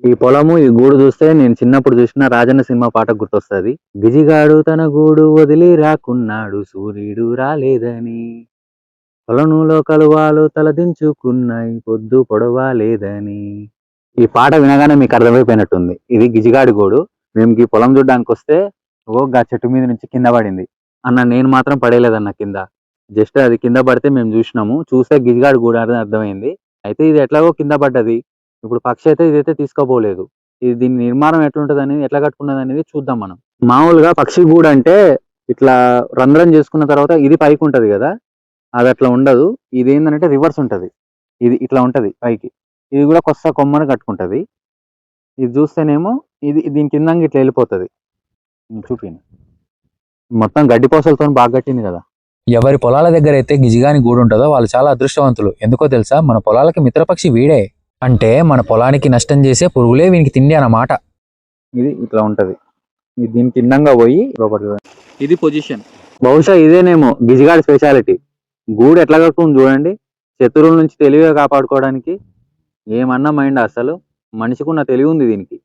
ఈ పొలము ఈ గూడు చూస్తే నేను చిన్నప్పుడు చూసిన రాజన్న సినిమా పాట గుర్తొస్తుంది. గిజిగాడు తన గూడు వదిలి రాకున్నాడు సూర్యుడు రాలేదని, పొలంలో కలువాలు తలదించుకున్నాయి పొద్దు పొడవాలేదని. ఈ పాట వినగానే మీకు అర్థమైపోయినట్టుంది, ఇది గిజిగాడి గూడు. మేము ఈ పొలం చూడడానికి వస్తే గా చెట్టు మీద నుంచి కింద పడింది అన్న. నేను మాత్రం పడేలేదన్న కింద, జస్ట్ అది కింద పడితే మేము చూసినాము. చూస్తే గిజిగాడి గూడు అని అర్థమైంది. అయితే ఇది ఎట్లాగో కింద పడ్డది. ఇప్పుడు పక్షి అయితే ఇదైతే తీసుకోపోలేదు. ఇది దీని నిర్మాణం ఎట్లుంటది అనేది, ఎట్లా కట్టుకున్నది అనేది చూద్దాం మనం. మామూలుగా పక్షి గూడు అంటే ఇట్లా రంధ్రం చేసుకున్న తర్వాత ఇది పైకి ఉంటది కదా, అది అట్లా ఉండదు. ఇది ఏంటంటే రివర్స్ ఉంటది. ఇది ఇట్లా ఉంటది పైకి, ఇది కూడా కొత్త కొమ్మని కట్టుకుంటది. ఇది చూస్తేనేమో ఇది దీని కింద ఇట్లా వెళ్ళిపోతుంది. చూపింది మొత్తం గడ్డి పోసలతో బాగా కట్టింది కదా. ఎవరి పొలాల దగ్గర అయితే గిజిగాని గూడు ఉంటుందో వాళ్ళు చాలా అదృష్టవంతులు. ఎందుకో తెలుసా, మన పొలాలకి మిత్రపక్షి వీడే. అంటే మన పొలానికి నష్టం చేసే పురుగులే వీనికి తిండి అన్నమాట. ఇది ఇట్లా ఉంటది, ఇది దీని కిందంగా పోయి లోపలికి. ఇది పొజిషన్. బహుశా ఇదేనేమో గిజిగాడి స్పెషాలిటీ. గూడు ఎట్లా కట్టుకుంది చూడండి, శత్రువుల నుంచి తెలివిగా కాపాడుకోవడానికి. ఏమన్నా మైండ్, అసలు మనిషికున్న తెలివి ఉంది దీనికి.